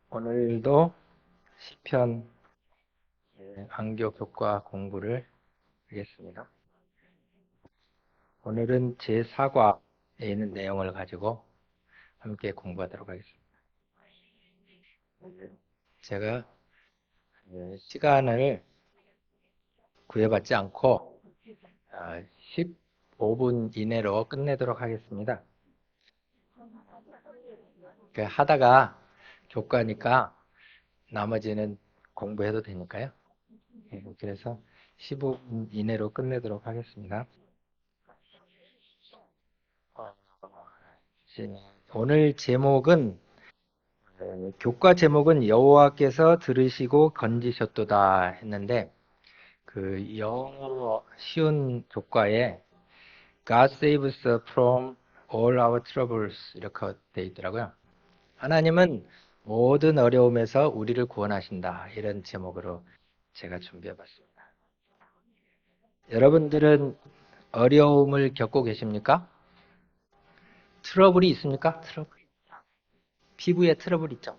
오늘도 시편 안교 교과 공부를 하겠습니다. 오늘은 제4과에 있는 내용을 가지고 함께 공부하도록 하겠습니다. 제가 시간을 구애받지 않고 15분 이내로 끝내도록 하겠습니다. 하다가 교과니까 나머지는 공부해도 되니까요. 그래서 15분 이내로 끝내도록 하겠습니다. 오늘 제목은 교과 제목은 여호와께서 들으시고 건지셨도다 했는데 그 영어 쉬운 교과에 God saves us from all our troubles 이렇게 돼 있더라고요. 하나님은 모든 어려움에서 우리를 구원하신다 이런 제목으로 제가 준비해 봤습니다. 여러분들은 어려움을 겪고 계십니까? 트러블이 있습니까? 트러블. 피부에 트러블 있죠?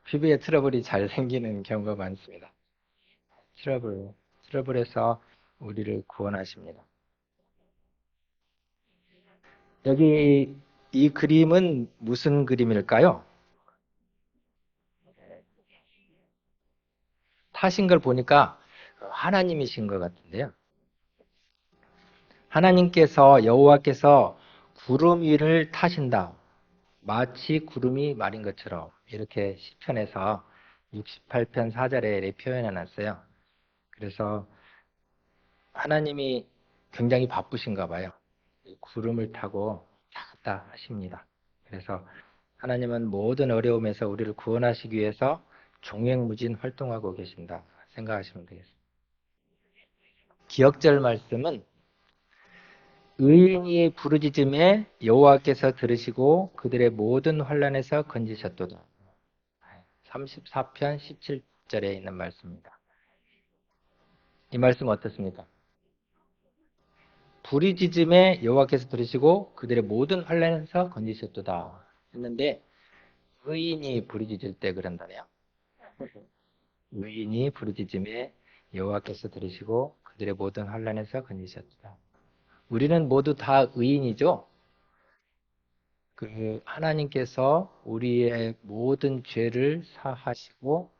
피부에 트러블이 잘 생기는 경우가 많습니다. 트러블에서 우리를 구원하십니다. 여기 이 그림은 무슨 그림일까요? 타신 걸 보니까 하나님이신 것 같은데요. 여호와께서 구름 위를 타신다. 마치 구름이 마린 것처럼 이렇게 시편에서 68편 4절에 표현해 놨어요. 그래서 하나님이 굉장히 바쁘신가 봐요. 구름을 타고 왔다 하십니다. 그래서 하나님은 모든 어려움에서 우리를 구원하시기 위해서 종횡무진 활동하고 계신다 생각하시면 되겠습니다. 기억절 말씀은 의인이 부르짖음에 여호와께서 들으시고 그들의 모든 환난에서 건지셨도다. 34편 17절에 있는 말씀입니다. 이 말씀 어떻습니까? 부르짖음에 여호와께서 들으시고 그들의 모든 환난에서 건지셨도다 했는데 의인이 부르짖을 때 그런다네요. 의인이 부르짖음에 여호와께서 들으시고 그들의 모든 환난에서 건지셨도다. 우리는 모두 다 의인이죠. 하나님께서 우리의 모든 죄를 사하시고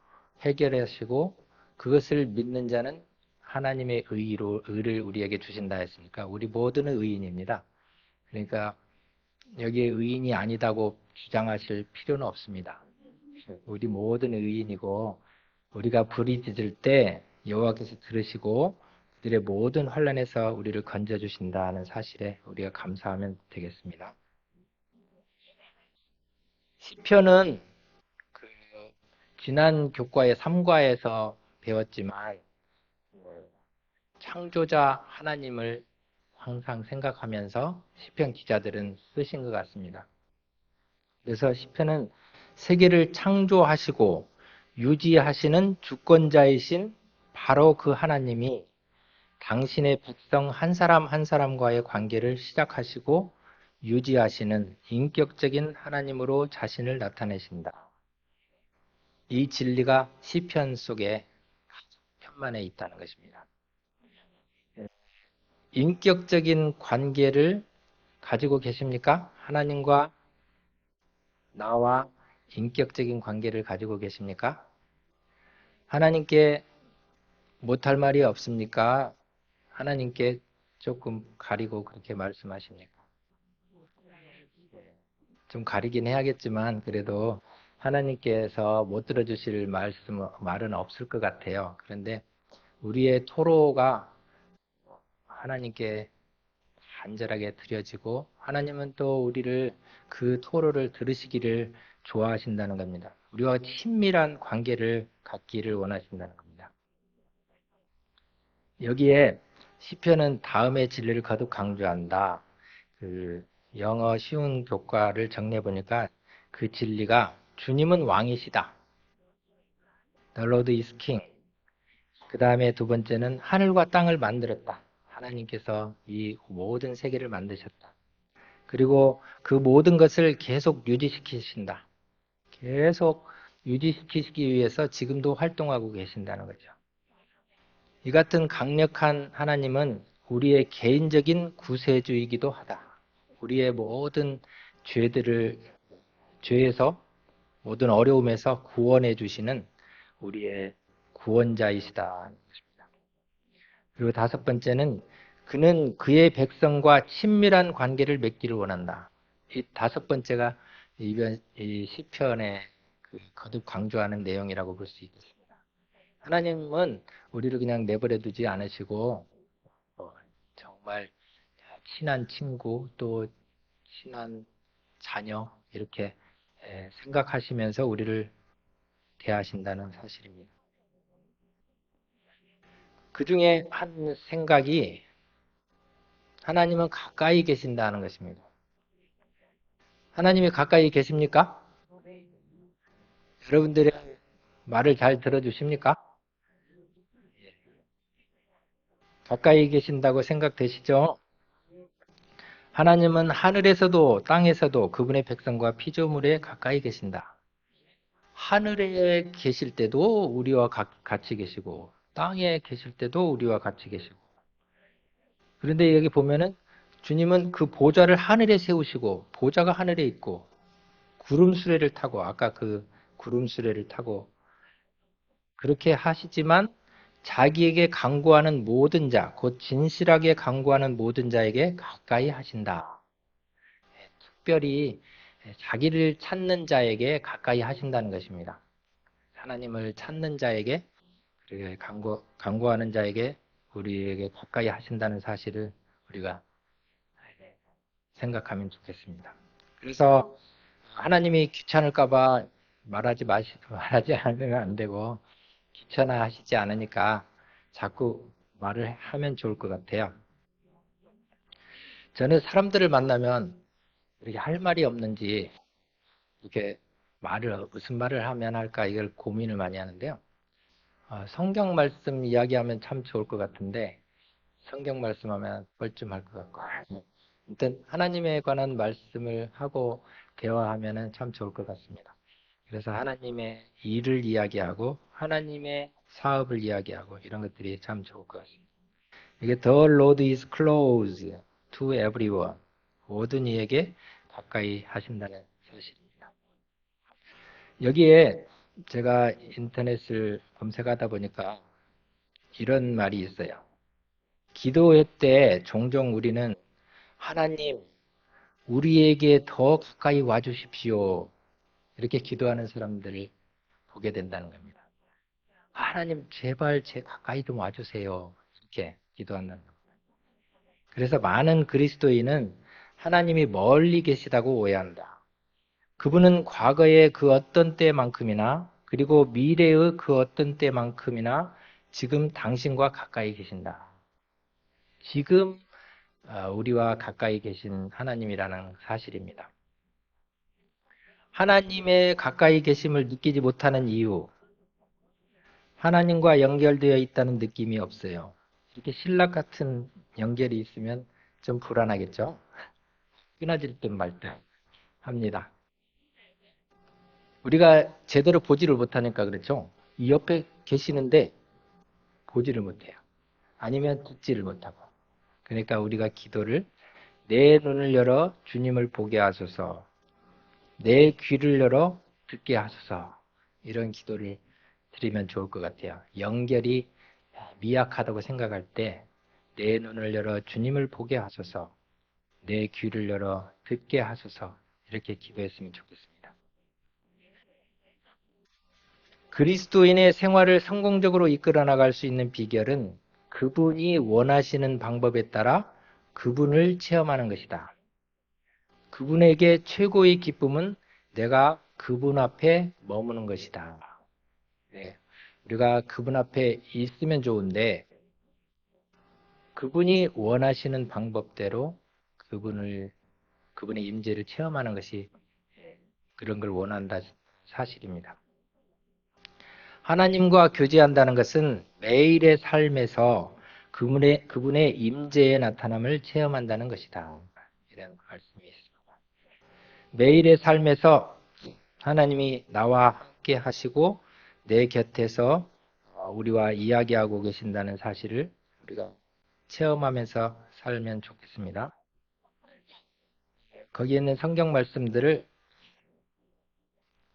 해결하시고 그것을 믿는 자는 하나님의 의를 우리에게 주신다 했으니까 우리 모두는 의인입니다. 그러니까 여기에 의인이 아니다고 주장하실 필요는 없습니다. 우리 모든 의인이고 우리가 부르짖을 때 여호와께서 들으시고 그들의 모든 환난에서 우리를 건져주신다는 사실에 우리가 감사하면 되겠습니다. 시편은 지난 교과의 3과에서 배웠지만 창조자 하나님을 항상 생각하면서 시편 기자들은 쓰신 것 같습니다. 그래서 시편은 세계를 창조하시고 유지하시는 주권자이신 바로 그 하나님이 당신의 백성 한 사람 한 사람과의 관계를 시작하시고 유지하시는 인격적인 하나님으로 자신을 나타내신다. 이 진리가 시편 속에 편만에 있다는 것입니다. 인격적인 관계를 가지고 계십니까? 하나님과 나와 인격적인 관계를 가지고 계십니까? 하나님께 못할 말이 없습니까? 하나님께 조금 가리고 그렇게 말씀하십니까? 좀 가리긴 해야겠지만 그래도 하나님께서 못 들어주실 말은 없을 것 같아요. 그런데 우리의 토로가 하나님께 간절하게 드려지고 하나님은 또 우리를 그 토로를 들으시기를 좋아하신다는 겁니다. 우리와 친밀한 관계를 갖기를 원하신다는 겁니다. 여기에 시편은 다음의 진리를 거듭 강조한다. 영어 쉬운 교과를 정리해 보니까 그 진리가 주님은 왕이시다. The Lord is King. 그 다음에 두 번째는 하늘과 땅을 만들었다. 하나님께서 이 모든 세계를 만드셨다. 그리고 그 모든 것을 계속 유지시키신다. 계속 유지시키기 위해서 지금도 활동하고 계신다는 거죠. 이 같은 강력한 하나님은 우리의 개인적인 구세주이기도 하다. 우리의 모든 죄에서, 모든 어려움에서 구원해 주시는 우리의 구원자이시다. 그리고 다섯 번째는 그는 그의 백성과 친밀한 관계를 맺기를 원한다. 이 다섯 번째가 이 시편에 거듭 강조하는 내용이라고 볼 수 있습니다. 하나님은 우리를 그냥 내버려 두지 않으시고 정말 친한 친구 또 친한 자녀 이렇게 생각하시면서 우리를 대하신다는 사실입니다. 그 중에 한 생각이 하나님은 가까이 계신다는 것입니다. 하나님이 가까이 계십니까? 여러분들의 말을 잘 들어주십니까? 가까이 계신다고 생각되시죠? 하나님은 하늘에서도 땅에서도 그분의 백성과 피조물에 가까이 계신다. 하늘에 계실 때도 우리와 같이 계시고 땅에 계실 때도 우리와 같이 계시고 그런데 여기 보면은 주님은 그 보좌를 하늘에 세우시고 보좌가 하늘에 있고 구름 수레를 타고 아까 그 구름 수레를 타고 그렇게 하시지만 자기에게 간구하는 모든 자, 곧 진실하게 간구하는 모든 자에게 가까이 하신다. 특별히 자기를 찾는 자에게 가까이 하신다는 것입니다. 하나님을 찾는 자에게 간구하는 자에게 우리에게 가까이 하신다는 사실을 우리가 생각하면 좋겠습니다. 그래서 하나님이 귀찮을까봐 말하지 않으면 안 되고 귀찮아하시지 않으니까 자꾸 말을 하면 좋을 것 같아요. 저는 사람들을 만나면 이렇게 할 말이 없는지 이렇게 무슨 말을 하면 할까 이걸 고민을 많이 하는데요. 성경 말씀 이야기하면 참 좋을 것 같은데 성경 말씀하면 뻘쭘할 것 같고 일단 하나님에 관한 말씀을 하고 대화하면 참 좋을 것 같습니다. 그래서 하나님의 일을 이야기하고 하나님의 사업을 이야기하고 이런 것들이 참 좋을 것 같습니다. 이게 The Lord is close to everyone. 모든 이에게 가까이 하신다는 사실입니다. 여기에 제가 인터넷을 검색하다 보니까 이런 말이 있어요. 기도회 때 종종 우리는 하나님, 우리에게 더 가까이 와주십시오. 이렇게 기도하는 사람들을 보게 된다는 겁니다. 하나님, 제발 제 가까이 좀 와주세요. 이렇게 기도한다는 겁니다. 그래서 많은 그리스도인은 하나님이 멀리 계시다고 오해한다. 그분은 과거의 그 어떤 때만큼이나 그리고 미래의 그 어떤 때만큼이나 지금 당신과 가까이 계신다. 지금 우리와 가까이 계신 하나님이라는 사실입니다. 하나님의 가까이 계심을 느끼지 못하는 이유, 하나님과 연결되어 있다는 느낌이 없어요. 이렇게 신락 같은 연결이 있으면 좀 불안하겠죠? 끊어질 듯 말 듯 합니다. 우리가 제대로 보지를 못하니까 그렇죠? 이 옆에 계시는데 보지를 못해요. 아니면 듣지를 못하고. 그러니까 우리가 기도를 내 눈을 열어 주님을 보게 하소서, 내 귀를 열어 듣게 하소서 이런 기도를 드리면 좋을 것 같아요. 연결이 미약하다고 생각할 때 내 눈을 열어 주님을 보게 하소서, 내 귀를 열어 듣게 하소서 이렇게 기도했으면 좋겠습니다. 그리스도인의 생활을 성공적으로 이끌어 나갈 수 있는 비결은 그분이 원하시는 방법에 따라 그분을 체험하는 것이다. 그분에게 최고의 기쁨은 내가 그분 앞에 머무는 것이다. 네. 우리가 그분 앞에 있으면 좋은데 그분이 원하시는 방법대로 그분의 임재를 체험하는 것이 그런 걸 원한다 사실입니다. 하나님과 교제한다는 것은 매일의 삶에서 그분의 임재의 나타남을 체험한다는 것이다. 이런 말씀이 있습니다. 매일의 삶에서 하나님이 나와 함께 하시고 내 곁에서 우리와 이야기하고 계신다는 사실을 우리가 체험하면서 살면 좋겠습니다. 거기에 있는 성경 말씀들을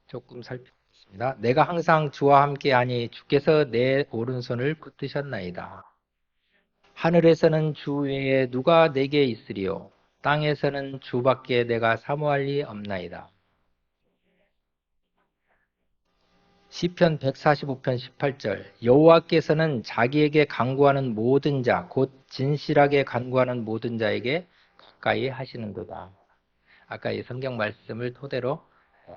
조금 살펴보겠습니다. 내가 항상 주와 함께하니 주께서 내 오른손을 붙드셨나이다. 하늘에서는 주 외에 누가 내게 있으리요? 땅에서는 주밖에 내가 사모할 리 없나이다. 시편 145편 18절 여호와께서는 자기에게 간구하는 모든 자, 곧 진실하게 간구하는 모든 자에게 가까이 하시는도다. 아까 이 성경 말씀을 토대로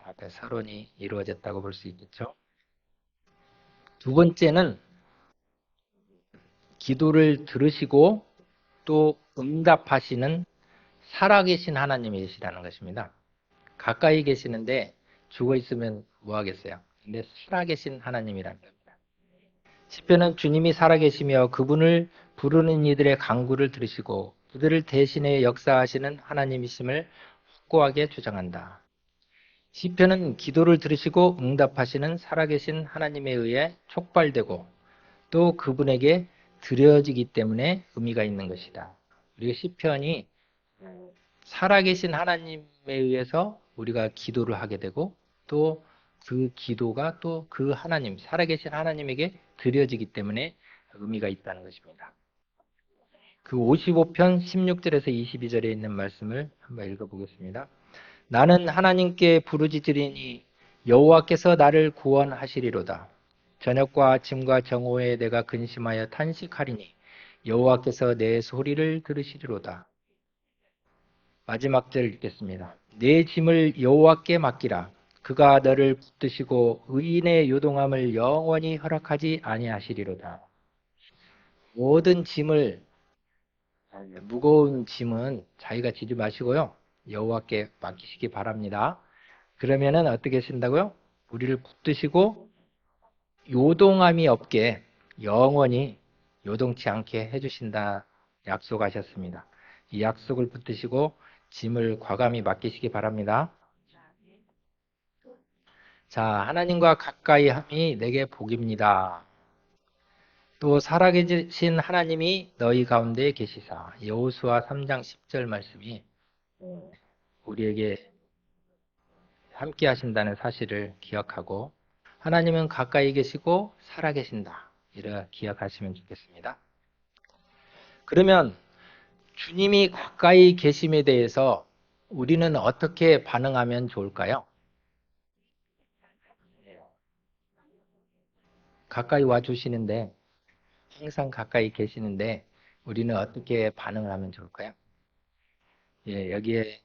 앞에 서론이 이루어졌다고 볼 수 있겠죠. 두 번째는 기도를 들으시고 또 응답하시는 살아계신 하나님이시라는 것입니다. 가까이 계시는데 죽어 있으면 뭐 하겠어요? 근데 살아계신 하나님이라는 겁니다. 시편은 주님이 살아계시며 그분을 부르는 이들의 간구를 들으시고 그들을 대신해 역사하시는 하나님이심을 확고하게 주장한다. 시편은 기도를 들으시고 응답하시는 살아계신 하나님에 의해 촉발되고 또 그분에게 드려지기 때문에 의미가 있는 것이다. 우리가 시편이 살아계신 하나님에 의해서 우리가 기도를 하게 되고 또 그 기도가 또 그 하나님, 살아계신 하나님에게 드려지기 때문에 의미가 있다는 것입니다. 그 55편 16절에서 22절에 있는 말씀을 한번 읽어보겠습니다. 나는 하나님께 부르짖으리니 여호와께서 나를 구원하시리로다. 저녁과 아침과 정오에 내가 근심하여 탄식하리니 여호와께서 내 소리를 들으시리로다. 마지막 절 읽겠습니다. 내 짐을 여호와께 맡기라. 그가 너를 붙드시고 의인의 요동함을 영원히 허락하지 아니하시리로다. 모든 짐을 무거운 짐은 자기가 지지 마시고요. 여호와께 맡기시기 바랍니다. 그러면은 어떻게 하신다고요? 우리를 붙드시고 요동함이 없게 영원히 요동치 않게 해주신다 약속하셨습니다. 이 약속을 붙드시고 짐을 과감히 맡기시기 바랍니다. 자, 하나님과 가까이 함이 내게 복입니다. 또 살아계신 하나님이 너희 가운데 계시사. 여호수아 3장 10절 말씀이 우리에게 함께 하신다는 사실을 기억하고 하나님은 가까이 계시고 살아계신다. 이를 기억하시면 좋겠습니다. 그러면 주님이 가까이 계심에 대해서 우리는 어떻게 반응하면 좋을까요? 가까이 와 주시는데 항상 가까이 계시는데 우리는 어떻게 반응을 하면 좋을까요? 예, 여기에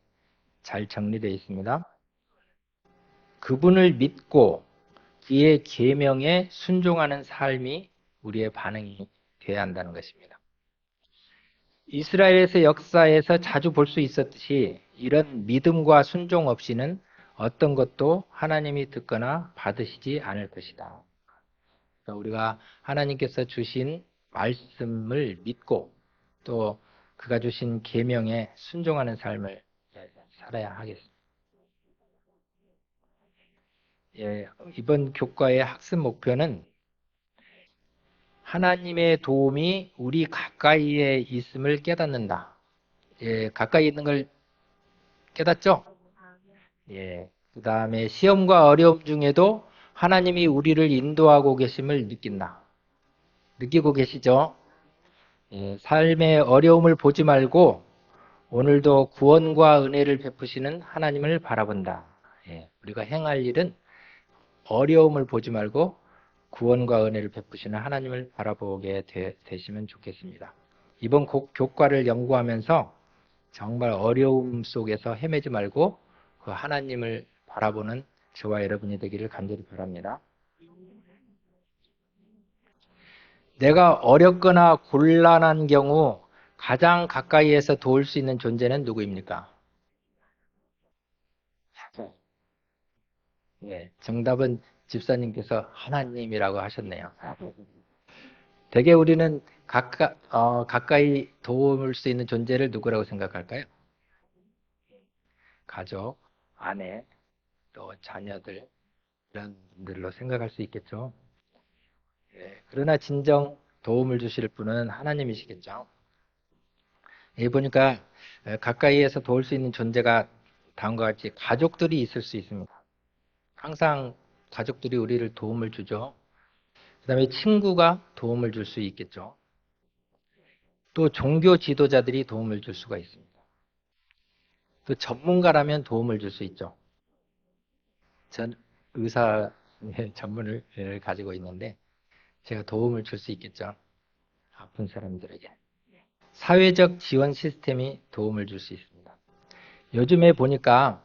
잘 정리되어 있습니다. 그분을 믿고 그의 계명에 순종하는 삶이 우리의 반응이 되어야 한다는 것입니다. 이스라엘에서 역사에서 자주 볼 수 있었듯이 이런 믿음과 순종 없이는 어떤 것도 하나님이 듣거나 받으시지 않을 것이다. 그러니까 우리가 하나님께서 주신 말씀을 믿고 또 그가 주신 계명에 순종하는 삶을 살아야 하겠습니다. 예, 이번 교과의 학습 목표는 하나님의 도움이 우리 가까이에 있음을 깨닫는다. 예, 가까이 있는 걸 깨닫죠? 예. 그 다음에 시험과 어려움 중에도 하나님이 우리를 인도하고 계심을 느낀다. 느끼고 계시죠? 예, 삶의 어려움을 보지 말고 오늘도 구원과 은혜를 베푸시는 하나님을 바라본다. 예, 우리가 행할 일은 어려움을 보지 말고 구원과 은혜를 베푸시는 하나님을 바라보게 되시면 좋겠습니다. 이번 교과를 연구하면서 정말 어려움 속에서 헤매지 말고 그 하나님을 바라보는 저와 여러분이 되기를 간절히 바랍니다. 내가 어렵거나 곤란한 경우 가장 가까이에서 도울 수 있는 존재는 누구입니까? 예, 정답은 집사님께서 하나님이라고 하셨네요. 대개 우리는 가까이 도울 수 있는 존재를 누구라고 생각할까요? 가족, 아내, 또 자녀들 이런 분들로 생각할 수 있겠죠. 예, 그러나 진정 도움을 주실 분은 하나님이시겠죠. 여기 보니까 가까이에서 도울 수 있는 존재가 다음과 같이 가족들이 있을 수 있습니다. 항상 가족들이 우리를 도움을 주죠. 그 다음에 친구가 도움을 줄 수 있겠죠. 또 종교 지도자들이 도움을 줄 수가 있습니다. 또 전문가라면 도움을 줄 수 있죠. 전 의사의 전문을 가지고 있는데 제가 도움을 줄 수 있겠죠. 아픈 사람들에게. 사회적 지원 시스템이 도움을 줄 수 있습니다. 요즘에 보니까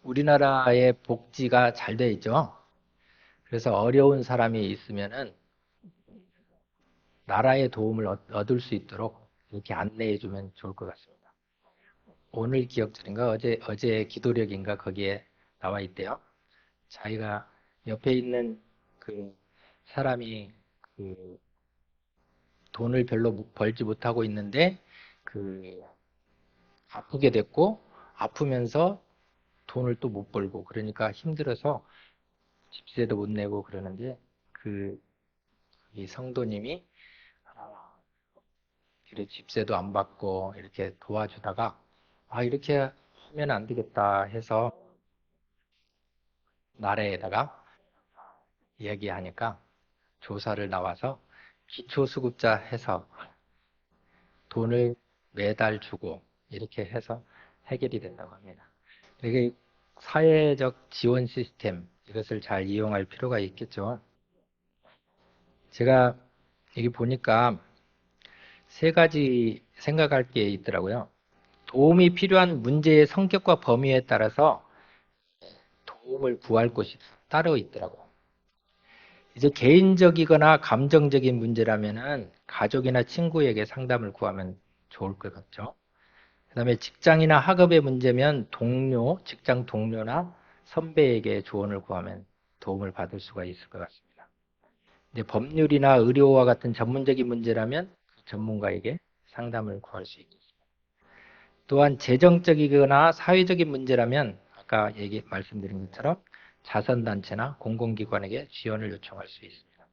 우리나라의 복지가 잘 돼 있죠. 그래서 어려운 사람이 있으면은 나라의 도움을 얻을 수 있도록 이렇게 안내해 주면 좋을 것 같습니다. 오늘 기억절인가 어제 기도력인가 거기에 나와 있대요. 자기가 옆에 있는 그 사람이 그 돈을 별로 벌지 못하고 있는데 그 아프게 됐고 아프면서 돈을 또 못 벌고 그러니까 힘들어서 집세도 못 내고 그러는데 그 이 성도님이 그래 집세도 안 받고 이렇게 도와주다가 이렇게 하면 안 되겠다 해서 나라에다가 이야기하니까 조사를 나와서 기초수급자 해서 돈을 매달 주고 이렇게 해서 해결이 된다고 합니다. 이게 사회적 지원 시스템 이것을 잘 이용할 필요가 있겠죠. 제가 여기 보니까 세 가지 생각할 게 있더라고요. 도움이 필요한 문제의 성격과 범위에 따라서 도움을 구할 곳이 따로 있더라고요. 이제 개인적이거나 감정적인 문제라면은 가족이나 친구에게 상담을 구하면 좋을 것 같죠. 그다음에 직장이나 학업의 문제면 동료, 직장 동료나 선배에게 조언을 구하면 도움을 받을 수가 있을 것 같습니다. 이제 법률이나 의료와 같은 전문적인 문제라면 전문가에게 상담을 구할 수 있겠습니다. 또한 재정적이거나 사회적인 문제라면 아까 말씀드린 것처럼 자선단체나 공공기관에게 지원을 요청할 수 있습니다.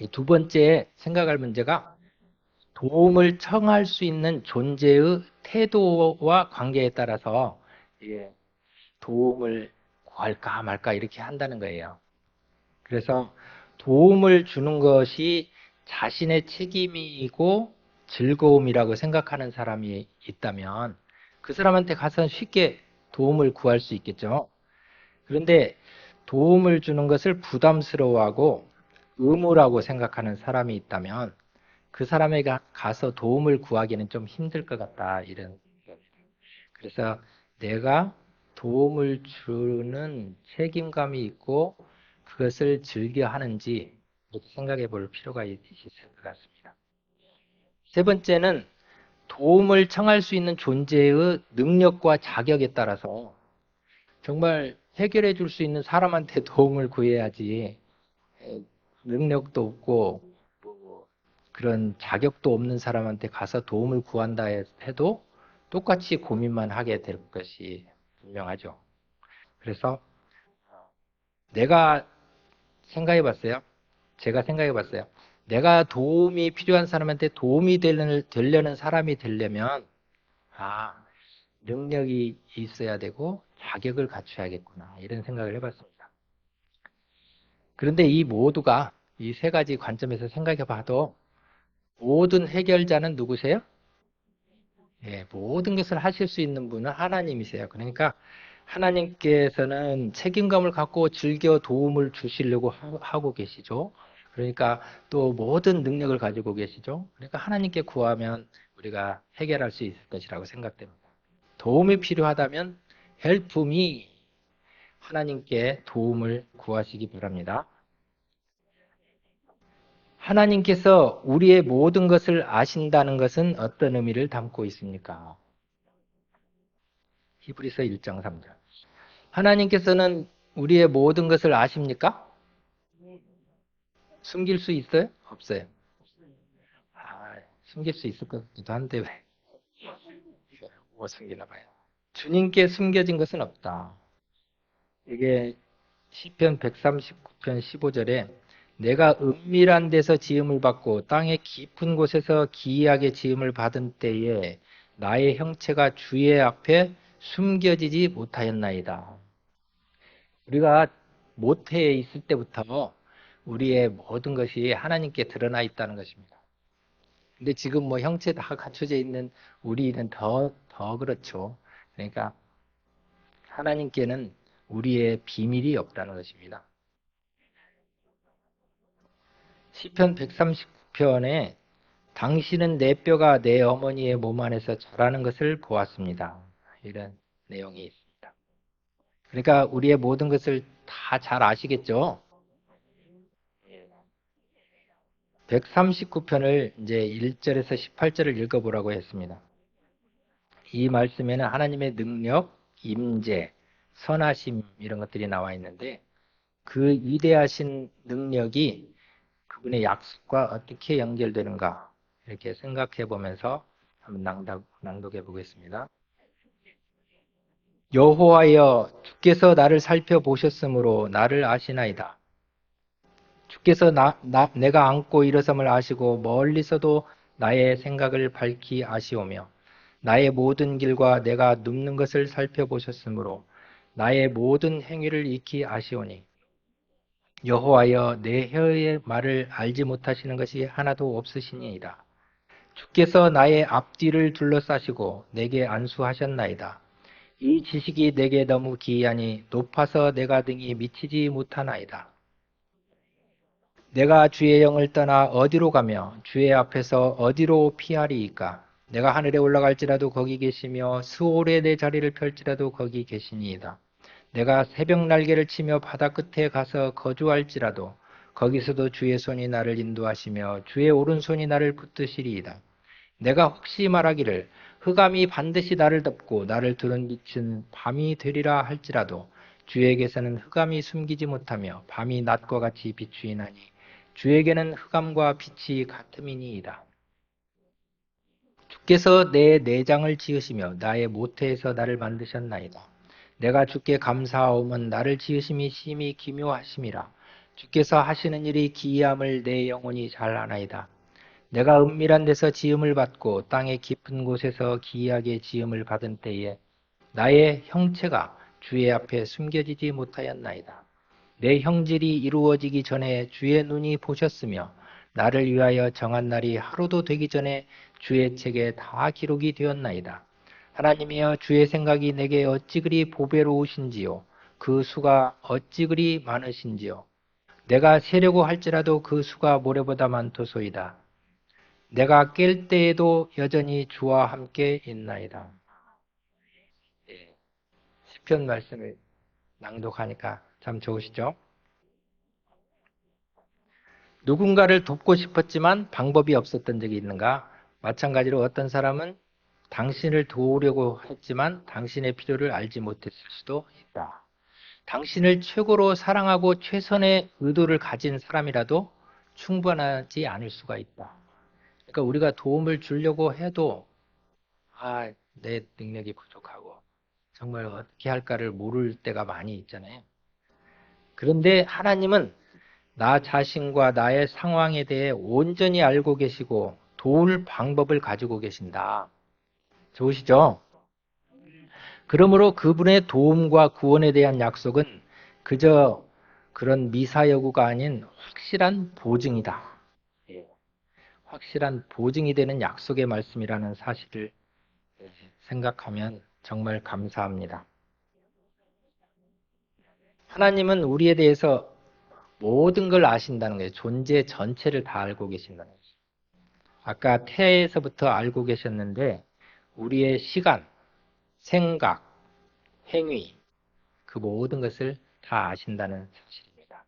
이 두 번째 생각할 문제가 도움을 청할 수 있는 존재의 태도와 관계에 따라서 도움을 구할까 말까 이렇게 한다는 거예요. 그래서 도움을 주는 것이 자신의 책임이고 즐거움이라고 생각하는 사람이 있다면 그 사람한테 가서 쉽게 도움을 구할 수 있겠죠. 그런데 도움을 주는 것을 부담스러워하고 의무라고 생각하는 사람이 있다면 그 사람에게 가서 도움을 구하기는 좀 힘들 것 같다. 이런. 그래서 내가 도움을 주는 책임감이 있고 그것을 즐겨 하는지 이렇게 생각해 볼 필요가 있을 것 같습니다. 세 번째는 도움을 청할 수 있는 존재의 능력과 자격에 따라서 정말 해결해 줄 수 있는 사람한테 도움을 구해야지 능력도 없고 뭐 그런 자격도 없는 사람한테 가서 도움을 구한다 해도 똑같이 고민만 하게 될 것이 분명하죠. 그래서 내가 생각해 봤어요. 제가 생각해 봤어요. 내가 도움이 필요한 사람한테 도움이 되려는 사람이 되려면, 능력이 있어야 되고 자격을 갖춰야겠구나. 이런 생각을 해봤습니다. 그런데 이 모두가 이 세 가지 관점에서 생각해 봐도 모든 해결자는 누구세요? 예, 모든 것을 하실 수 있는 분은 하나님이세요. 그러니까 하나님께서는 책임감을 갖고 즐겨 도움을 주시려고 하고 계시죠. 그러니까 또 모든 능력을 가지고 계시죠. 그러니까 하나님께 구하면 우리가 해결할 수 있을 것이라고 생각됩니다. 도움이 필요하다면 help me 하나님께 도움을 구하시기 바랍니다. 하나님께서 우리의 모든 것을 아신다는 것은 어떤 의미를 담고 있습니까? 히브리서 1장 3절. 하나님께서는 우리의 모든 것을 아십니까? 숨길 수 있어요? 없어요. 숨길 수 있을 것 같기도 한데 왜? 못 숨기나 봐요. 주님께 숨겨진 것은 없다. 이게 시편 139편 15절에 내가 은밀한 데서 지음을 받고 땅의 깊은 곳에서 기이하게 지음을 받은 때에 나의 형체가 주의 앞에 숨겨지지 못하였나이다. 우리가 모태에 있을 때부터 우리의 모든 것이 하나님께 드러나 있다는 것입니다. 근데 지금 뭐 형체 다 갖춰져 있는 우리는 더 그렇죠. 그러니까 하나님께는 우리의 비밀이 없다는 것입니다. 시편 139편에 당신은 내 뼈가 내 어머니의 몸 안에서 자라는 것을 보았습니다. 이런 내용이 있습니다. 그러니까 우리의 모든 것을 다 잘 아시겠죠? 139편을 이제 1절에서 18절을 읽어보라고 했습니다. 이 말씀에는 하나님의 능력, 임재, 선하심 이런 것들이 나와 있는데 그 위대하신 능력이 그분의 약속과 어떻게 연결되는가 이렇게 생각해 보면서 한번 낭독해 보겠습니다. 여호와여 주께서 나를 살펴보셨으므로 나를 아시나이다. 주께서 내가 앉고 일어섬을 아시고 멀리서도 나의 생각을 밝히 아시오며 나의 모든 길과 내가 눕는 것을 살펴보셨으므로 나의 모든 행위를 익히 아시오니 여호와여 내 혀의 말을 알지 못하시는 것이 하나도 없으시니이다. 주께서 나의 앞뒤를 둘러싸시고 내게 안수하셨나이다. 이 지식이 내게 너무 기이하니 높아서 내가 등이 미치지 못하나이다. 내가 주의 영을 떠나 어디로 가며 주의 앞에서 어디로 피하리이까? 내가 하늘에 올라갈지라도 거기 계시며 스올에 내 자리를 펼지라도 거기 계시니이다. 내가 새벽 날개를 치며 바다 끝에 가서 거주할지라도 거기서도 주의 손이 나를 인도하시며 주의 오른손이 나를 붙드시리이다. 내가 혹시 말하기를 흑암이 반드시 나를 덮고 나를 두른 빛은 밤이 되리라 할지라도 주에게서는 흑암이 숨기지 못하며 밤이 낮과 같이 비추이나니 주에게는 흑암과 빛이 같음이니이다. 주께서 내 내장을 지으시며 나의 모태에서 나를 만드셨나이다. 내가 주께 감사하오면 나를 지으심이 심히 기묘하심이라. 주께서 하시는 일이 기이함을 내 영혼이 잘 아나이다. 내가 은밀한 데서 지음을 받고 땅의 깊은 곳에서 기이하게 지음을 받은 때에 나의 형체가 주의 앞에 숨겨지지 못하였나이다. 내 형질이 이루어지기 전에 주의 눈이 보셨으며 나를 위하여 정한 날이 하루도 되기 전에 주의 책에 다 기록이 되었나이다. 하나님이여 주의 생각이 내게 어찌 그리 보배로우신지요. 그 수가 어찌 그리 많으신지요. 내가 세려고 할지라도 그 수가 모래보다 많도소이다. 내가 깰 때에도 여전히 주와 함께 있나이다. 예, 시편 말씀을 낭독하니까 참 좋으시죠? 누군가를 돕고 싶었지만 방법이 없었던 적이 있는가? 마찬가지로 어떤 사람은 당신을 도우려고 했지만 당신의 필요를 알지 못했을 수도 있다. 당신을 최고로 사랑하고 최선의 의도를 가진 사람이라도 충분하지 않을 수가 있다. 그러니까 우리가 도움을 주려고 해도 내 능력이 부족하고 정말 어떻게 할까를 모를 때가 많이 있잖아요. 그런데 하나님은 나 자신과 나의 상황에 대해 온전히 알고 계시고 도울 방법을 가지고 계신다. 좋으시죠? 그러므로 그분의 도움과 구원에 대한 약속은 그저 그런 미사여구가 아닌 확실한 보증이다. 예, 확실한 보증이 되는 약속의 말씀이라는 사실을 생각하면 정말 감사합니다. 하나님은 우리에 대해서 모든 걸 아신다는 거예요. 존재 전체를 다 알고 계신다는 거예요. 아까 태에서부터 알고 계셨는데 우리의 시간, 생각, 행위 그 모든 것을 다 아신다는 사실입니다.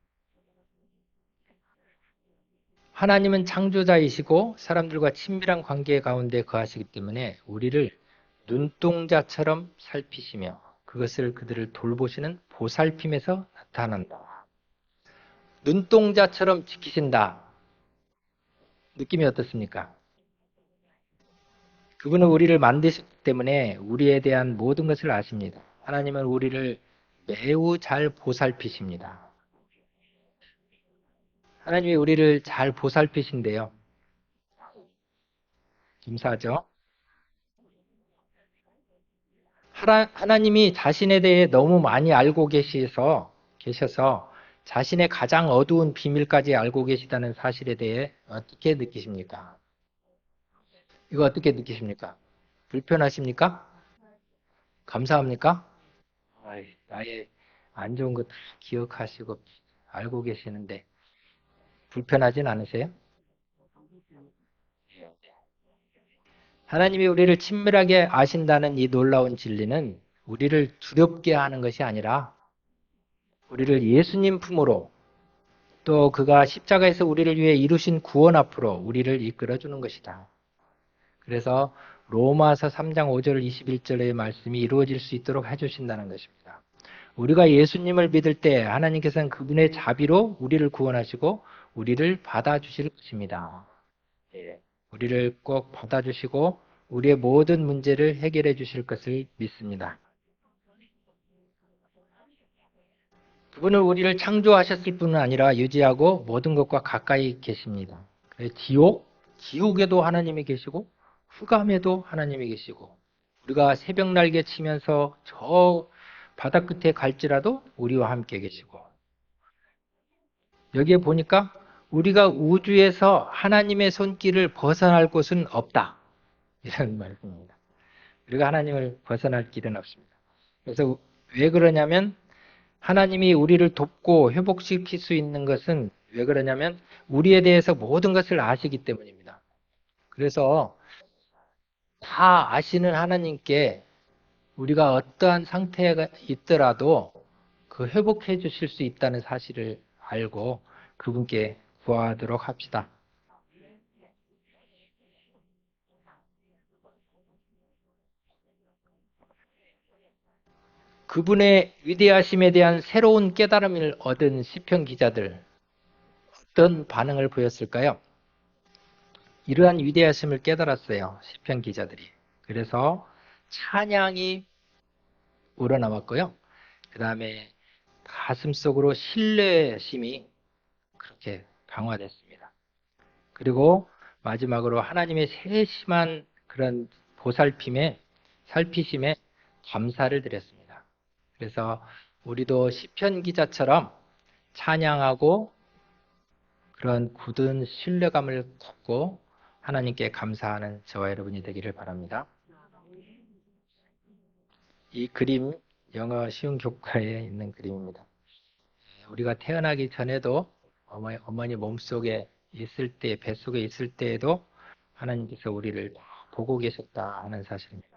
하나님은 창조자이시고 사람들과 친밀한 관계 가운데 거하시기 때문에 우리를 눈동자처럼 살피시며 그것을 그들을 돌보시는 보살핌에서 나타난다. 눈동자처럼 지키신다. 느낌이 어떻습니까? 그분은 우리를 만드셨기 때문에 우리에 대한 모든 것을 아십니다. 하나님은 우리를 매우 잘 보살피십니다. 하나님이 우리를 잘 보살피신대요. 감사하죠? 하나님이 자신에 대해 너무 많이 알고 계셔서 자신의 가장 어두운 비밀까지 알고 계시다는 사실에 대해 어떻게 느끼십니까? 이거 어떻게 느끼십니까? 불편하십니까? 감사합니까? 나의 안 좋은 것 다 기억하시고 알고 계시는데 불편하진 않으세요? 하나님이 우리를 친밀하게 아신다는 이 놀라운 진리는 우리를 두렵게 하는 것이 아니라 우리를 예수님 품으로 또 그가 십자가에서 우리를 위해 이루신 구원 앞으로 우리를 이끌어주는 것이다. 그래서 로마서 3장 5절 21절의 말씀이 이루어질 수 있도록 해주신다는 것입니다. 우리가 예수님을 믿을 때 하나님께서는 그분의 자비로 우리를 구원하시고 우리를 받아주실 것입니다. 예, 우리를 꼭 받아주시고 우리의 모든 문제를 해결해 주실 것을 믿습니다. 그분은 우리를 창조하셨을 뿐만 아니라 유지하고 모든 것과 가까이 계십니다. 지옥에도 하나님이 계시고 흑암에도 하나님이 계시고 우리가 새벽 날개 치면서 저 바다 끝에 갈지라도 우리와 함께 계시고 여기에 보니까 우리가 우주에서 하나님의 손길을 벗어날 곳은 없다. 이런 말씀입니다. 우리가 하나님을 벗어날 길은 없습니다. 그래서 왜 그러냐면 하나님이 우리를 돕고 회복시킬 수 있는 것은 왜 그러냐면 우리에 대해서 모든 것을 아시기 때문입니다. 그래서 다 아시는 하나님께 우리가 어떠한 상태가 있더라도 그 회복해 주실 수 있다는 사실을 알고 그분께 구하도록 합시다. 그분의 위대하심에 대한 새로운 깨달음을 얻은 시편 기자들 어떤 반응을 보였을까요? 이러한 위대하심을 깨달았어요. 시편 기자들이. 그래서 찬양이 우러나왔고요. 그 다음에 가슴속으로 신뢰심이 그렇게 강화됐습니다. 그리고 마지막으로 하나님의 세심한 그런 살피심에 감사를 드렸습니다. 그래서 우리도 시편 기자처럼 찬양하고 그런 굳은 신뢰감을 갖고 하나님께 감사하는 저와 여러분이 되기를 바랍니다. 이 그림 영어 쉬운 교과에 있는 그림입니다. 우리가 태어나기 전에도 어머니 몸속에 있을 때, 뱃속에 있을 때에도 하나님께서 우리를 보고 계셨다 하는 사실입니다.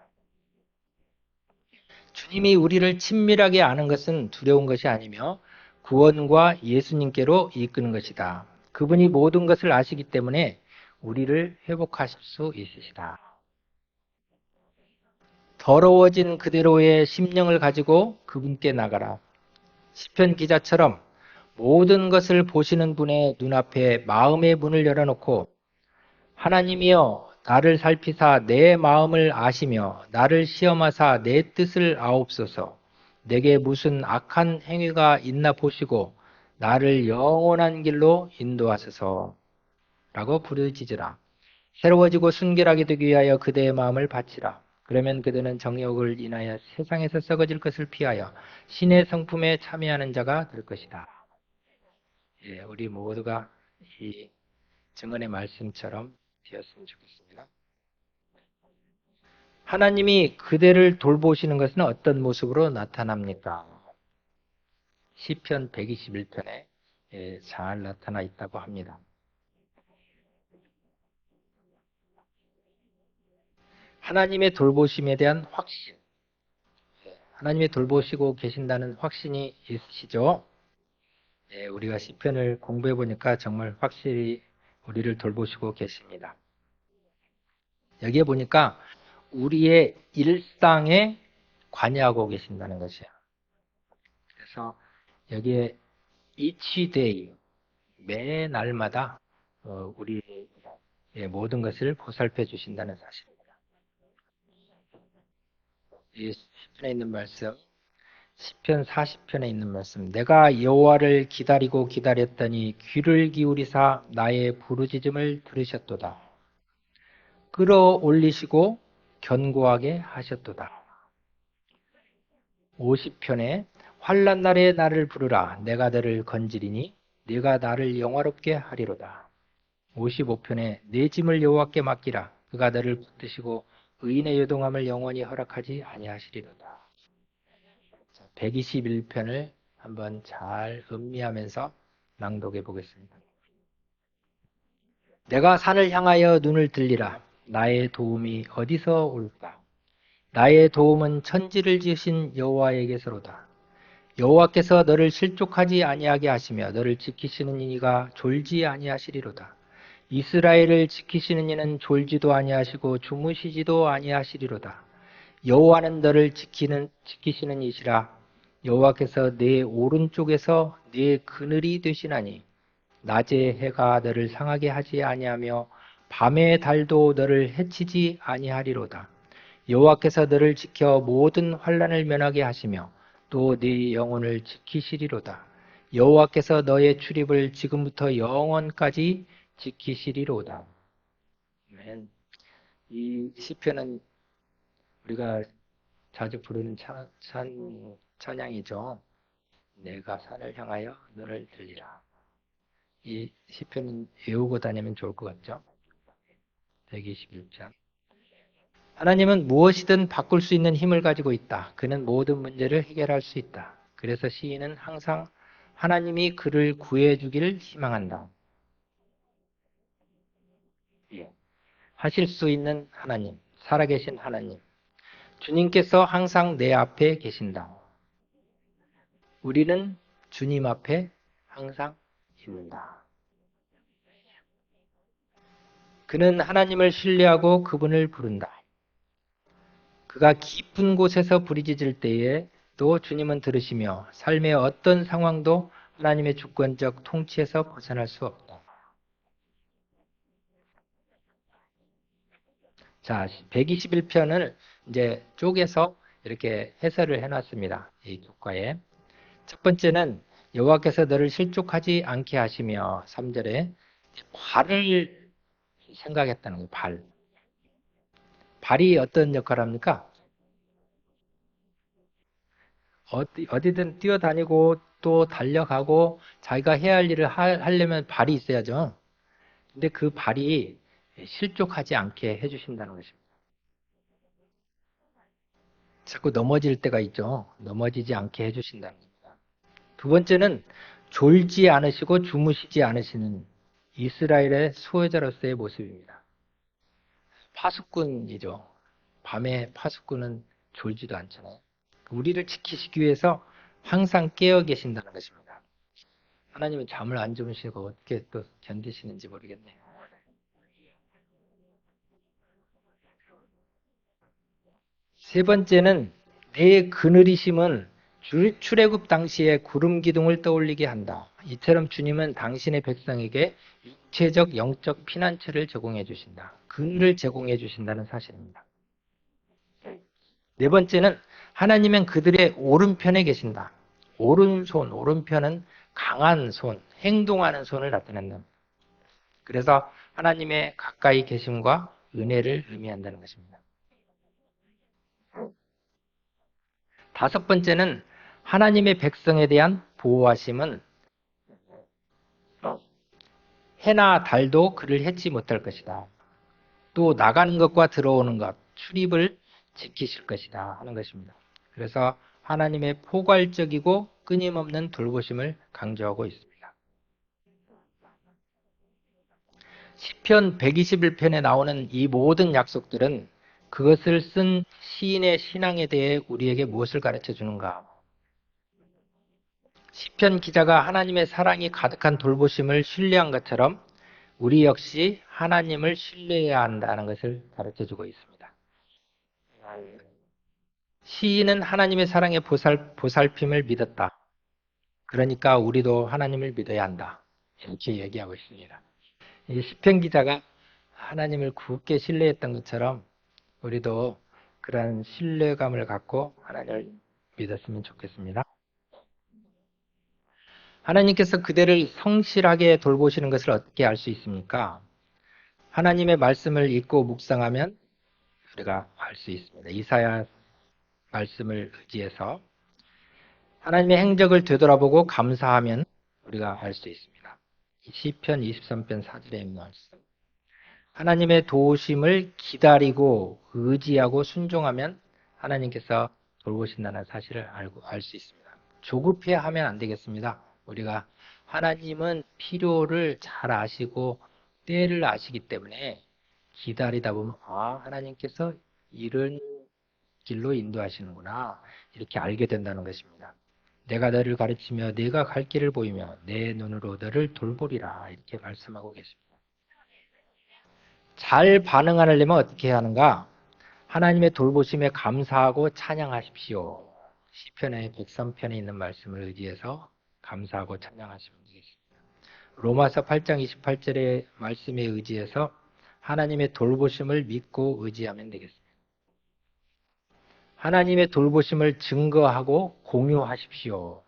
주님이 우리를 친밀하게 아는 것은 두려운 것이 아니며 구원과 예수님께로 이끄는 것이다. 그분이 모든 것을 아시기 때문에 우리를 회복하실 수 있으시다. 더러워진 그대로의 심령을 가지고 그분께 나가라. 시편 기자처럼 모든 것을 보시는 분의 눈앞에 마음의 문을 열어놓고 하나님이여 나를 살피사 내 마음을 아시며 나를 시험하사 내 뜻을 아옵소서. 내게 무슨 악한 행위가 있나 보시고 나를 영원한 길로 인도하소서. 라고 부르짖으라. 새로워지고 순결하게 되기 위하여 그대의 마음을 바치라. 그러면 그대는 정욕을 인하여 세상에서 썩어질 것을 피하여 신의 성품에 참여하는 자가 될 것이다. 예, 우리 모두가 이 증언의 말씀처럼 되었으면 좋겠습니다. 하나님이 그대를 돌보시는 것은 어떤 모습으로 나타납니까? 시편 121편에 잘 나타나 있다고 합니다. 하나님의 돌보심에 대한 확신. 하나님의 돌보시고 계신다는 확신이 있으시죠? 우리가 시편을 공부해 보니까 정말 확실히 우리를 돌보시고 계십니다. 여기에 보니까 우리의 일상에 관여하고 계신다는 것이에요. 그래서 여기에 each day, 매 날마다 우리의 모든 것을 보살펴 주신다는 사실입니다. 이 시편에 있는 말씀 시편 40편에 있는 말씀. 내가 여호와를 기다리고 기다렸더니 귀를 기울이사 나의 부르짖음을 들으셨도다. 끌어올리시고 견고하게 하셨도다. 50편에 환난 날에 나를 부르라. 내가 너를 건지리니 네가 나를 영화롭게 하리로다. 55편에 내 짐을 여호와께 맡기라. 그가 너를 붙드시고 의인의 요동함을 영원히 허락하지 아니하시리로다. 121편을 한번 잘 음미하면서 낭독해 보겠습니다. 내가 산을 향하여 눈을 들리라. 나의 도움이 어디서 올까? 나의 도움은 천지를 지으신 여호와에게서로다. 여호와께서 너를 실족하지 아니하게 하시며 너를 지키시는 이가 졸지 아니하시리로다. 이스라엘을 지키시는 이는 졸지도 아니하시고 주무시지도 아니하시리로다. 여호와는 너를 지키시는 이시라. 여호와께서 내 오른쪽에서 내 그늘이 되시나니 낮에 해가 너를 상하게 하지 아니하며 밤의 달도 너를 해치지 아니하리로다. 여호와께서 너를 지켜 모든 환난을 면하게 하시며 또 네 영혼을 지키시리로다. 여호와께서 너의 출입을 지금부터 영원까지 지키시리로다. 아멘. 이 시편은 우리가 자주 부르는 찬양이죠. 내가 산을 향하여 너를 들리라. 이 시편은 외우고 다니면 좋을 것 같죠? 121장. 하나님은 무엇이든 바꿀 수 있는 힘을 가지고 있다. 그는 모든 문제를 해결할 수 있다. 그래서 시인은 항상 하나님이 그를 구해주기를 희망한다. 예. 하실 수 있는 하나님, 살아계신 하나님. 주님께서 항상 내 앞에 계신다. 우리는 주님 앞에 항상 있는다. 그는 하나님을 신뢰하고 그분을 부른다. 그가 깊은 곳에서 부르짖을 때에 또 주님은 들으시며 삶의 어떤 상황도 하나님의 주권적 통치에서 벗어날 수 없다. 자, 121편을 이제 쪼개서 이렇게 해설을 해놨습니다. 이 교과에. 첫 번째는 여호와께서 너를 실족하지 않게 하시며 3절에 발을 생각했다는 거예요. 발. 발이 어떤 역할을 합니까? 어디든 뛰어다니고 또 달려가고 자기가 해야 할 일을 하려면 발이 있어야죠. 근데 그 발이 실족하지 않게 해주신다는 것입니다. 자꾸 넘어질 때가 있죠. 넘어지지 않게 해주신다는 겁니다. 두 번째는 졸지 않으시고 주무시지 않으시는 이스라엘의 수호자로서의 모습입니다. 파수꾼이죠. 밤에 파수꾼은 졸지도 않잖아요. 우리를 지키시기 위해서 항상 깨어 계신다는 것입니다. 하나님은 잠을 안 주무시고 어떻게 또 견디시는지 모르겠네요. 세 번째는 내 그늘이심은 출애굽 당시의 구름 기둥을 떠올리게 한다. 이처럼 주님은 당신의 백성에게 육체적, 영적 피난처를 제공해 주신다. 그늘을 제공해 주신다는 사실입니다. 네 번째는 하나님은 그들의 오른편에 계신다. 오른손, 오른편은 강한 손, 행동하는 손을 나타낸다. 그래서 하나님의 가까이 계심과 은혜를 의미한다는 것입니다. 다섯 번째는 하나님의 백성에 대한 보호하심은 해나 달도 그를 해치 못할 것이다. 또 나가는 것과 들어오는 것, 출입을 지키실 것이다 하는 것입니다. 그래서 하나님의 포괄적이고 끊임없는 돌보심을 강조하고 있습니다. 시편 121편에 나오는 이 모든 약속들은 그것을 쓴 시인의 신앙에 대해 우리에게 무엇을 가르쳐 주는가? 시편 기자가 하나님의 사랑이 가득한 돌보심을 신뢰한 것처럼 우리 역시 하나님을 신뢰해야 한다는 것을 가르쳐 주고 있습니다. 시인은 하나님의 사랑의 보살핌을 믿었다. 그러니까 우리도 하나님을 믿어야 한다. 이렇게 얘기하고 있습니다. 이 시편 기자가 하나님을 굳게 신뢰했던 것처럼 우리도 그런 신뢰감을 갖고 하나님을 믿었으면 좋겠습니다. 하나님께서 그대를 성실하게 돌보시는 것을 어떻게 알 수 있습니까? 하나님의 말씀을 읽고 묵상하면 우리가 알 수 있습니다. 이사야 말씀을 의지해서 하나님의 행적을 되돌아보고 감사하면 우리가 알 수 있습니다. 시편 23편 4절에 있는 말씀. 하나님의 도우심을 기다리고 의지하고 순종하면 하나님께서 돌보신다는 사실을 알 수 있습니다. 조급해 하면 안 되겠습니다. 우리가 하나님은 필요를 잘 아시고 때를 아시기 때문에 기다리다 보면 하나님께서 이런 길로 인도하시는구나 이렇게 알게 된다는 것입니다. 내가 너를 가르치며 네가 갈 길을 보이며 내 눈으로 너를 돌보리라 이렇게 말씀하고 계십니다. 잘 반응하려면 어떻게 해야 하는가? 하나님의 돌보심에 감사하고 찬양하십시오. 시편의 103편에 있는 말씀을 의지해서 감사하고 찬양하시면 되겠습니다. 로마서 8장 28절의 말씀에 의지해서 하나님의 돌보심을 믿고 의지하면 되겠습니다. 하나님의 돌보심을 증거하고 공유하십시오.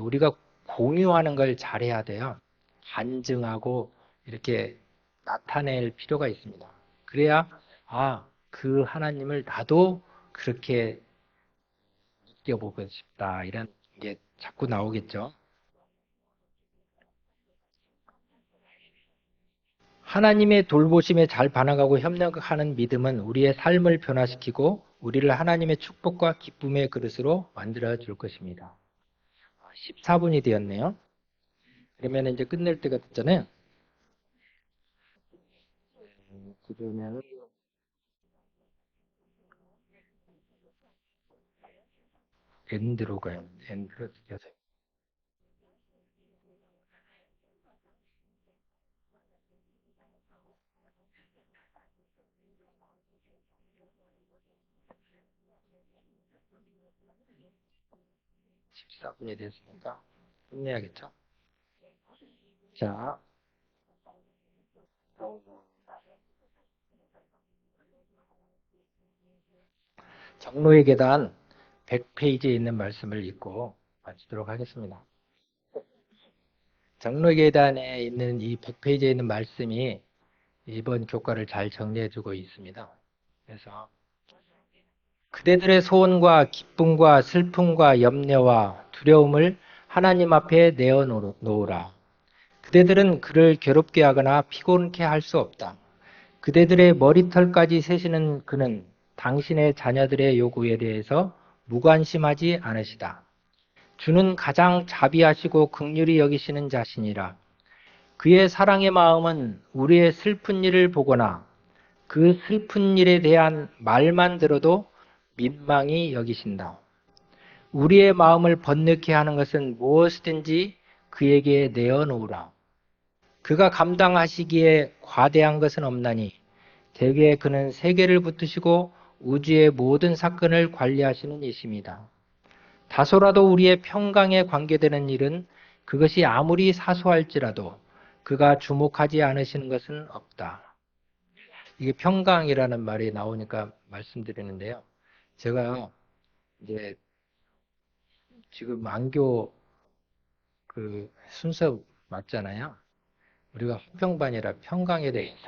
우리가 공유하는 걸 잘해야 돼요. 간증하고 이렇게 나타낼 필요가 있습니다. 그래야 그 하나님을 나도 그렇게 느껴보고 싶다 이런 게 자꾸 나오겠죠. 하나님의 돌보심에 잘 반응하고 협력하는 믿음은 우리의 삶을 변화시키고 우리를 하나님의 축복과 기쁨의 그릇으로 만들어 줄 것입니다. 14분이 되었네요. 그러면 이제 끝낼 때가 됐잖아요. 그러면 엔드로 가요. 엔드로 드려서 14분이 됐으니까 끝내야겠죠. 자, 정로의 계단 100페이지에 있는 말씀을 읽고 마치도록 하겠습니다. 정로의 계단에 있는 이 100페이지에 있는 말씀이 이번 교과를 잘 정리해주고 있습니다. 그래서 그대들의 소원과 기쁨과 슬픔과 염려와 두려움을 하나님 앞에 내어놓으라. 그대들은 그를 괴롭게 하거나 피곤케 할 수 없다. 그대들의 머리털까지 세시는 그는 당신의 자녀들의 요구에 대해서 무관심하지 않으시다. 주는 가장 자비하시고 긍휼히 여기시는 자신이라. 그의 사랑의 마음은 우리의 슬픈 일을 보거나 그 슬픈 일에 대한 말만 들어도 민망히 여기신다. 우리의 마음을 번뇌케 하는 것은 무엇이든지 그에게 내어놓으라. 그가 감당하시기에 과대한 것은 없나니 대개 그는 세계를 붙드시고 우주의 모든 사건을 관리하시는 이십니다. 다소라도 우리의 평강에 관계되는 일은 그것이 아무리 사소할지라도 그가 주목하지 않으시는 것은 없다. 이게 평강이라는 말이 나오니까 말씀드리는데요. 제가 이제 지금 안교 그 순서 맞잖아요. 우리가 화평반이라 평강에 대해서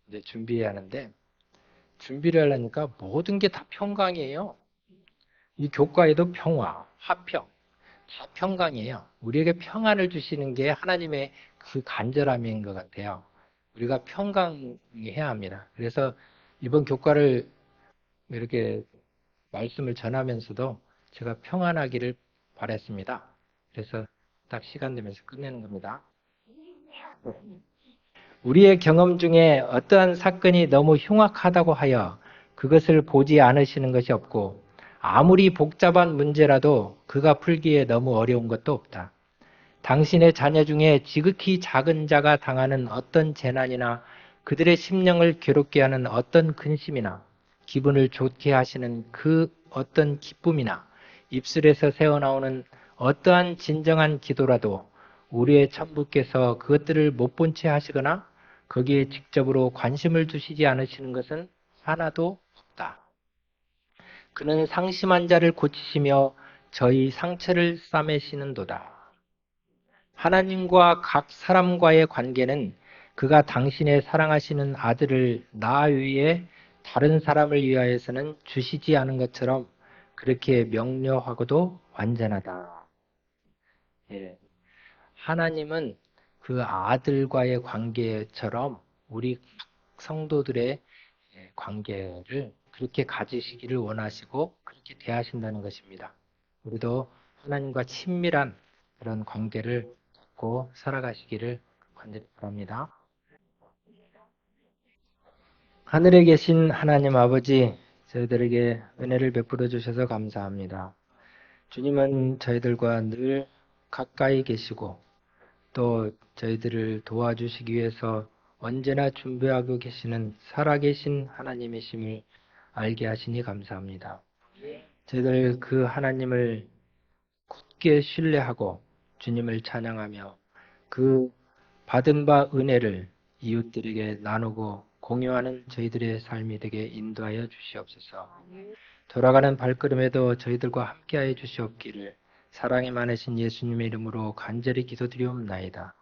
이제 준비해야 하는데 준비를 하려니까 모든 게 다 평강이에요. 이 교과에도 평화, 화평, 다 평강이에요. 우리에게 평안을 주시는 게 하나님의 그 간절함인 것 같아요. 우리가 평강해야 합니다. 그래서 이번 교과를 이렇게 말씀을 전하면서도 제가 평안하기를 바랬습니다. 그래서 딱 시간 되면서 끝내는 겁니다. 우리의 경험 중에 어떠한 사건이 너무 흉악하다고 하여 그것을 보지 않으시는 것이 없고 아무리 복잡한 문제라도 그가 풀기에 너무 어려운 것도 없다. 당신의 자녀 중에 지극히 작은 자가 당하는 어떤 재난이나 그들의 심령을 괴롭게 하는 어떤 근심이나 기분을 좋게 하시는 그 어떤 기쁨이나 입술에서 새어나오는 어떠한 진정한 기도라도 우리의 천부께서 그것들을 못 본 채 하시거나 거기에 직접으로 관심을 두시지 않으시는 것은 하나도 없다. 그는 상심한 자를 고치시며 저희 상처를 싸매시는도다. 하나님과 각 사람과의 관계는 그가 당신의 사랑하시는 아들을 나 위에 다른 사람을 위하여서는 주시지 않은 것처럼 그렇게 명료하고도 완전하다. 예. 하나님은 그 아들과의 관계처럼 우리 성도들의 관계를 그렇게 가지시기를 원하시고 그렇게 대하신다는 것입니다. 우리도 하나님과 친밀한 그런 관계를 갖고 살아가시기를 간절히 바랍니다. 하늘에 계신 하나님 아버지, 저희들에게 은혜를 베풀어 주셔서 감사합니다. 주님은 저희들과 늘 가까이 계시고 또 저희들을 도와주시기 위해서 언제나 준비하고 계시는 살아계신 하나님이심을 알게 하시니 감사합니다. 저희들 그 하나님을 굳게 신뢰하고 주님을 찬양하며 그 받은 바 은혜를 이웃들에게 나누고 공유하는 저희들의 삶이 되게 인도하여 주시옵소서. 돌아가는 발걸음에도 저희들과 함께하여 주시옵기를 사랑이 많으신 예수님의 이름으로 간절히 기도드리옵나이다.